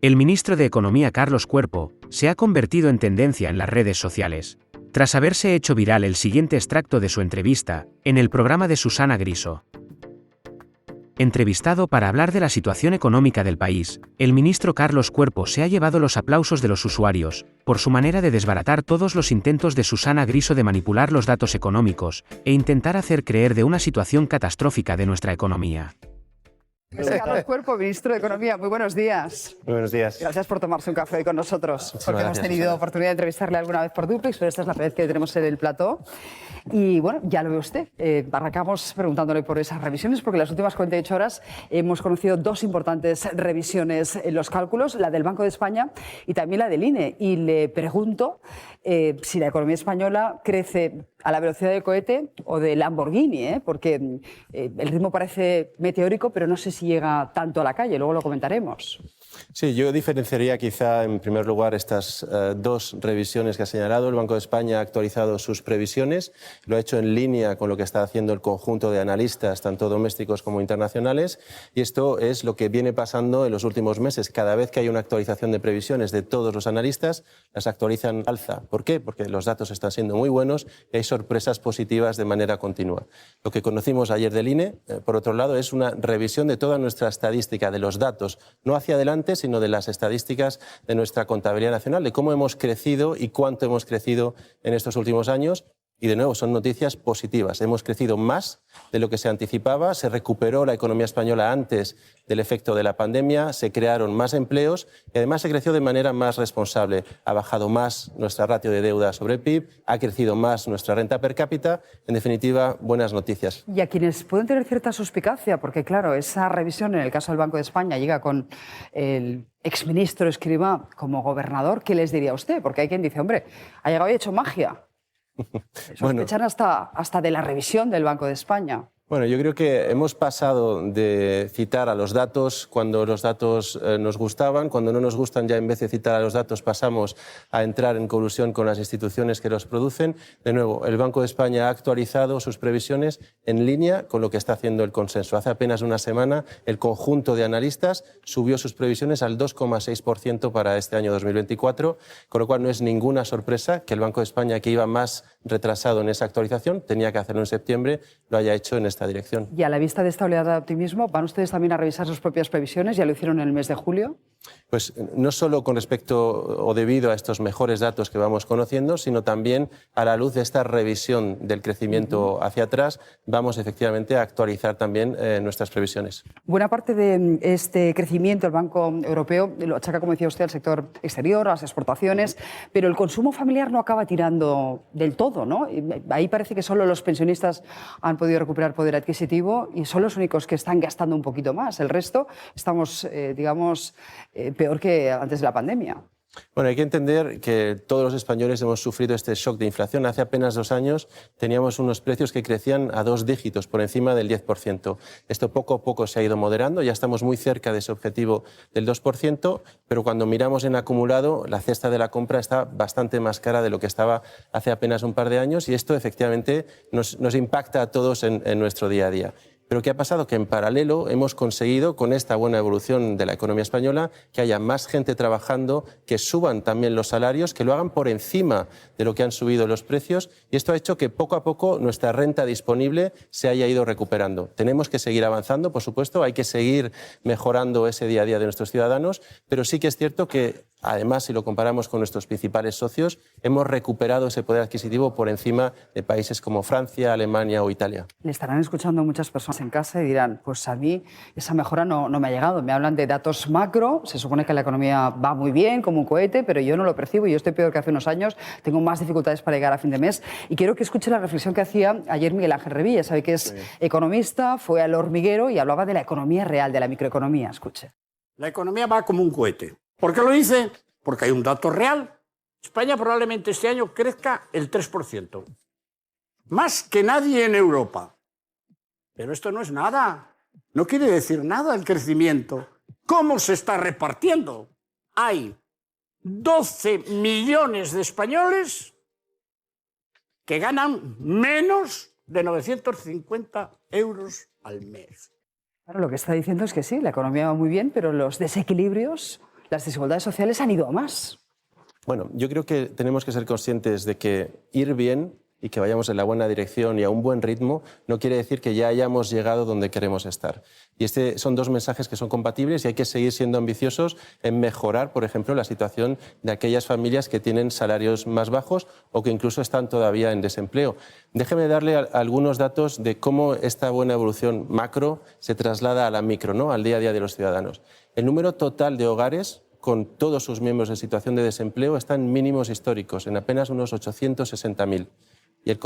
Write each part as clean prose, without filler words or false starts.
El ministro de Economía Carlos Cuerpo se ha convertido en tendencia en las redes sociales, tras haberse hecho viral el siguiente extracto de su entrevista, en el programa de Susana Griso. Entrevistado para hablar de la situación económica del país, el ministro Carlos Cuerpo se ha llevado los aplausos de los usuarios, por su manera de desbaratar todos los intentos de Susana Griso de manipular los datos económicos, e intentar hacer creer de una situación catastrófica de nuestra economía. Carlos Cuerpo, ministro de Economía, muy buenos días. Muy buenos días. Gracias por tomarse un café hoy con nosotros, porque hemos tenido Susana. oportunidad de entrevistarle alguna vez por Duplex, pero esta es la primera vez que le tenemos en el plató. Y bueno, ya lo ve usted. Arrancamos preguntándole por esas revisiones, porque en las últimas 48 horas hemos conocido dos importantes revisiones en los cálculos, la del Banco de España y también la del INE. Y le pregunto si la economía española crece a la velocidad del cohete o de Lamborghini, porque el ritmo parece meteórico, pero no sé si llega tanto a la calle, luego lo comentaremos. Sí, yo diferenciaría quizá en primer lugar estas dos revisiones que ha señalado. El Banco de España ha actualizado sus previsiones, lo ha hecho en línea con lo que está haciendo el conjunto de analistas, tanto domésticos como internacionales, y esto es lo que viene pasando en los últimos meses. Cada vez que hay una actualización de previsiones de todos los analistas, las actualizan al alza. ¿Por qué? Porque los datos están siendo muy buenos y hay sorpresas positivas de manera continua. Lo que conocimos ayer del INE, por otro lado, es una revisión de toda nuestra estadística, de los datos, no hacia adelante, sino de las estadísticas de nuestra contabilidad nacional, de cómo hemos crecido y cuánto hemos crecido en estos últimos años. Y de nuevo, son noticias positivas. Hemos crecido más de lo que se anticipaba, se recuperó la economía española antes del efecto de la pandemia, se crearon más empleos y además se creció de manera más responsable. Ha bajado más nuestra ratio de deuda sobre el PIB, ha crecido más nuestra renta per cápita. En definitiva, buenas noticias. Y a quienes pueden tener cierta suspicacia, porque claro, esa revisión en el caso del Banco de España llega con el exministro Escrivá como gobernador, ¿qué les diría usted? Porque hay quien dice, hombre, ha llegado y ha hecho magia. Sospechan hasta de la revisión del Banco de España. Bueno, yo creo que hemos pasado de citar a los datos cuando los datos nos gustaban, cuando no nos gustan ya en vez de citar a los datos pasamos a entrar en colusión con las instituciones que los producen. De nuevo, el Banco de España ha actualizado sus previsiones en línea con lo que está haciendo el consenso. Hace apenas una semana el conjunto de analistas subió sus previsiones al 2,6% para este año 2024, con lo cual no es ninguna sorpresa que el Banco de España, que iba más retrasado en esa actualización, tenía que hacerlo en septiembre, lo haya hecho en esta dirección. Y a la vista de esta oleada de optimismo, ¿van ustedes también a revisar sus propias previsiones? ¿Ya lo hicieron en el mes de julio? Pues no solo con respecto o debido a estos mejores datos que vamos conociendo, sino también a la luz de esta revisión del crecimiento hacia atrás, vamos efectivamente a actualizar también nuestras previsiones. Buena parte de este crecimiento el Banco Europeo lo achaca, como decía usted, al sector exterior, a las exportaciones, pero el consumo familiar no acaba tirando del todo, ¿no? Ahí parece que solo los pensionistas han podido recuperar poder adquisitivo y son los únicos que están gastando un poquito más. El resto estamos, peor que antes de la pandemia. Bueno, hay que entender que todos los españoles hemos sufrido este shock de inflación. Hace apenas 2 años teníamos unos precios que crecían a 2 dígitos, por encima del 10%. Esto poco a poco se ha ido moderando, ya estamos muy cerca de ese objetivo del 2%, pero cuando miramos en acumulado, la cesta de la compra está bastante más cara de lo que estaba hace apenas un par de años y esto efectivamente nos impacta a todos en nuestro día a día. Pero ¿qué ha pasado? Que en paralelo hemos conseguido, con esta buena evolución de la economía española, que haya más gente trabajando, que suban también los salarios, que lo hagan por encima de lo que han subido los precios, y esto ha hecho que poco a poco nuestra renta disponible se haya ido recuperando. Tenemos que seguir avanzando, por supuesto, hay que seguir mejorando ese día a día de nuestros ciudadanos, pero sí que es cierto que, además, si lo comparamos con nuestros principales socios, hemos recuperado ese poder adquisitivo por encima de países como Francia, Alemania o Italia. Le estarán escuchando muchas personas en casa y dirán, pues a mí esa mejora no me ha llegado. Me hablan de datos macro, se supone que la economía va muy bien, como un cohete, pero yo no lo percibo y yo estoy peor que hace unos años, tengo más dificultades para llegar a fin de mes. Y quiero que escuche la reflexión que hacía ayer Miguel Ángel Revilla, sabe que es economista, fue al hormiguero y hablaba de la economía real, de la microeconomía. Escuche. La economía va como un cohete. ¿Por qué lo dice? Porque hay un dato real. España probablemente este año crezca el 3%. Más que nadie en Europa. Pero esto no es nada. No quiere decir nada el crecimiento. ¿Cómo se está repartiendo? Hay 12 millones de españoles que ganan menos de 950 euros al mes. Claro, lo que está diciendo es que sí, la economía va muy bien, pero los desequilibrios, las desigualdades sociales han ido a más. Bueno, yo creo que tenemos que ser conscientes de que ir bien y que vayamos en la buena dirección y a un buen ritmo no quiere decir que ya hayamos llegado donde queremos estar. Y son dos mensajes que son compatibles y hay que seguir siendo ambiciosos en mejorar, por ejemplo, la situación de aquellas familias que tienen salarios más bajos o que incluso están todavía en desempleo. Déjeme darle algunos datos de cómo esta buena evolución macro se traslada a la micro, ¿no? Al día a día de los ciudadanos. El número total de hogares con todos sus miembros en situación de desempleo está en mínimos históricos, en apenas unos 860.000. Y al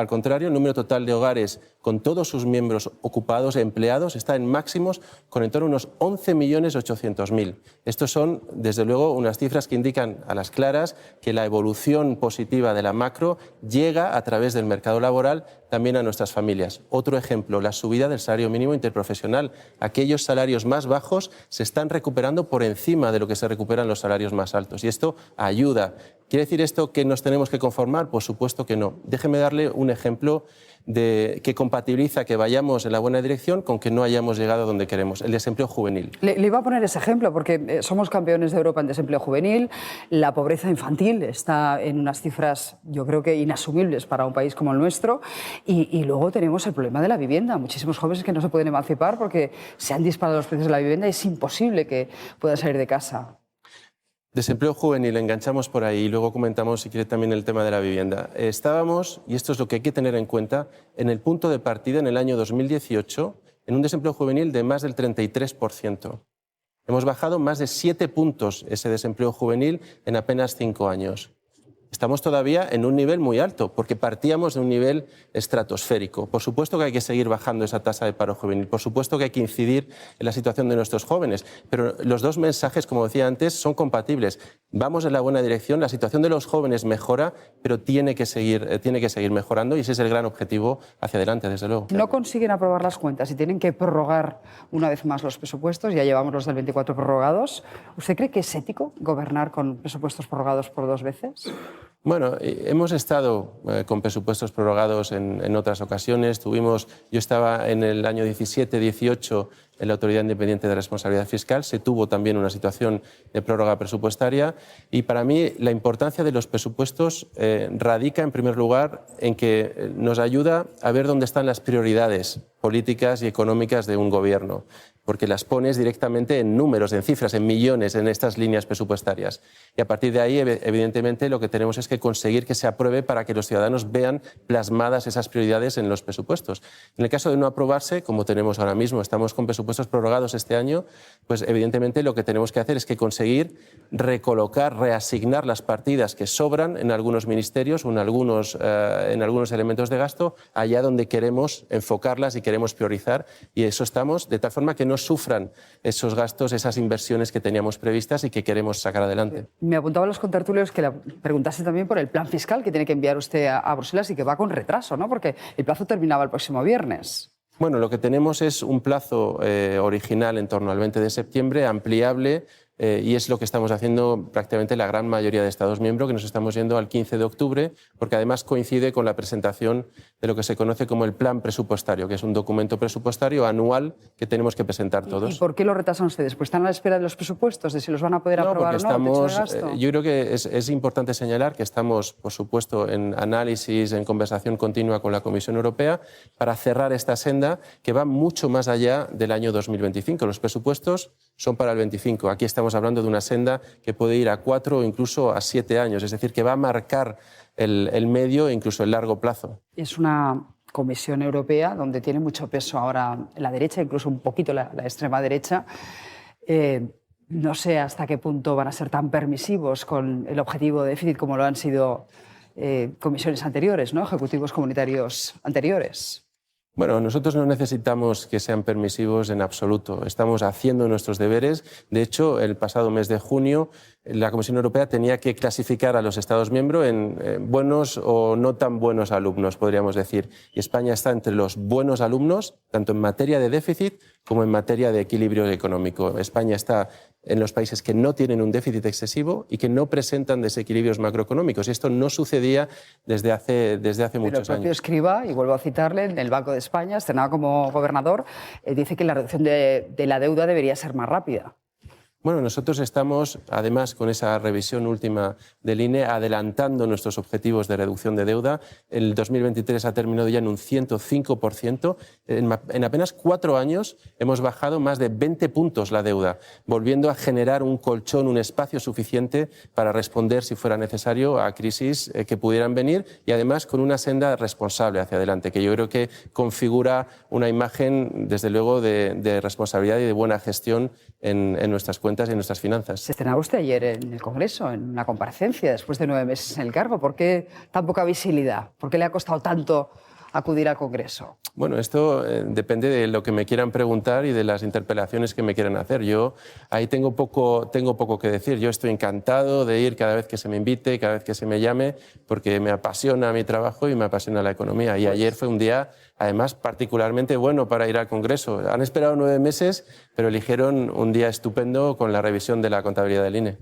contrario, el número total de hogares con todos sus miembros ocupados, empleados, está en máximos con en torno a unos 11.800.000. Estos son, desde luego, unas cifras que indican a las claras que la evolución positiva de la macro llega a través del mercado laboral también a nuestras familias. Otro ejemplo, la subida del salario mínimo interprofesional. Aquellos salarios más bajos se están recuperando por encima de lo que se recuperan los salarios más altos. Y esto ayuda. ¿Quiere decir esto que nos tenemos que conformar? Por supuesto que no. Déjeme darle un ejemplo que compatibiliza que vayamos en la buena dirección con que no hayamos llegado a donde queremos, el desempleo juvenil. Le iba a poner ese ejemplo porque somos campeones de Europa en desempleo juvenil, la pobreza infantil está en unas cifras yo creo que inasumibles para un país como el nuestro y luego tenemos el problema de la vivienda, muchísimos jóvenes que no se pueden emancipar porque se han disparado los precios de la vivienda y es imposible que puedan salir de casa. Desempleo juvenil, enganchamos por ahí y luego comentamos, si quiere, también el tema de la vivienda. Estábamos, y esto es lo que hay que tener en cuenta, en el punto de partida en el año 2018, en un desempleo juvenil de más del 33%. Hemos bajado más de 7 puntos ese desempleo juvenil en apenas 5 años. Estamos todavía en un nivel muy alto, porque partíamos de un nivel estratosférico. Por supuesto que hay que seguir bajando esa tasa de paro juvenil, por supuesto que hay que incidir en la situación de nuestros jóvenes, pero los dos mensajes, como decía antes, son compatibles. Vamos en la buena dirección, la situación de los jóvenes mejora, pero tiene que seguir mejorando y ese es el gran objetivo hacia adelante, desde luego. No consiguen aprobar las cuentas y tienen que prorrogar una vez más los presupuestos, ya llevamos los del 24 prorrogados. ¿Usted cree que es ético gobernar con presupuestos prorrogados por 2 veces? Bueno, hemos estado con presupuestos prorrogados en otras ocasiones. Yo estaba en el año 17-18 en la Autoridad Independiente de Responsabilidad Fiscal. Se tuvo también una situación de prórroga presupuestaria y para mí la importancia de los presupuestos radica en primer lugar en que nos ayuda a ver dónde están las prioridades políticas y económicas de un gobierno, porque las pones directamente en números, en cifras, en millones, en estas líneas presupuestarias. Y a partir de ahí, evidentemente, lo que tenemos es que conseguir que se apruebe para que los ciudadanos vean plasmadas esas prioridades en los presupuestos. En el caso de no aprobarse, como tenemos ahora mismo, estamos con presupuestos prorrogados este año, pues evidentemente lo que tenemos que hacer es que conseguir recolocar, reasignar las partidas que sobran en algunos ministerios o en algunos elementos de gasto allá donde queremos enfocarlas y queremos priorizar, y eso estamos, de tal forma que no sufran esos gastos, esas inversiones que teníamos previstas y que queremos sacar adelante. Me apuntaba a los contertulios que le preguntase también por el plan fiscal que tiene que enviar usted a Bruselas y que va con retraso, ¿no? Porque el plazo terminaba el próximo viernes. Bueno, lo que tenemos es un plazo original en torno al 20 de septiembre, ampliable, y es lo que estamos haciendo prácticamente la gran mayoría de Estados miembros, que nos estamos yendo al 15 de octubre, porque además coincide con la presentación de lo que se conoce como el plan presupuestario, que es un documento presupuestario anual que tenemos que presentar todos. ¿Y por qué lo retrasan ustedes? ¿Pues están a la espera de los presupuestos, de si los van a poder aprobar o no? Yo creo que es importante señalar que estamos, por supuesto, en análisis, en conversación continua con la Comisión Europea para cerrar esta senda que va mucho más allá del año 2025. Los presupuestos son para el 25. Aquí estamos hablando de una senda que puede ir a 4 o incluso a 7 años, es decir, que va a marcar el medio e incluso el largo plazo. Es una Comisión Europea donde tiene mucho peso ahora la derecha, incluso un poquito la extrema derecha. No sé hasta qué punto van a ser tan permisivos con el objetivo de déficit como lo han sido comisiones anteriores, ¿no? Ejecutivos comunitarios anteriores. Bueno, nosotros no necesitamos que sean permisivos en absoluto. Estamos haciendo nuestros deberes. De hecho, el pasado mes de junio, la Comisión Europea tenía que clasificar a los Estados miembros en buenos o no tan buenos alumnos, podríamos decir. Y España está entre los buenos alumnos, tanto en materia de déficit como en materia de equilibrio económico. España está en los países que no tienen un déficit excesivo y que no presentan desequilibrios macroeconómicos. Y esto no sucedía desde hace muchos años. Pero el propio Escrivá, y vuelvo a citarle, en el Banco de España, estrenado como gobernador, dice que la reducción de la deuda debería ser más rápida. Bueno, nosotros estamos, además, con esa revisión última del INE, adelantando nuestros objetivos de reducción de deuda. El 2023 ha terminado ya en un 105%. En apenas 4 años hemos bajado más de 20 puntos la deuda, volviendo a generar un colchón, un espacio suficiente para responder, si fuera necesario, a crisis que pudieran venir y, además, con una senda responsable hacia adelante, que yo creo que configura una imagen, desde luego, de responsabilidad y de buena gestión en nuestras cuentas y en nuestras finanzas. Se estrenaba usted ayer en el Congreso, en una comparecencia, después de 9 meses en el cargo. ¿Por qué tan poca visibilidad? ¿Por qué le ha costado tanto acudir al Congreso? Bueno, esto depende de lo que me quieran preguntar y de las interpelaciones que me quieran hacer. Yo ahí tengo poco que decir. Yo estoy encantado de ir cada vez que se me invite, cada vez que se me llame, porque me apasiona mi trabajo y me apasiona la economía. Y ayer fue un día, además, particularmente bueno para ir al Congreso. Han esperado 9 meses, pero eligieron un día estupendo con la revisión de la contabilidad del INE.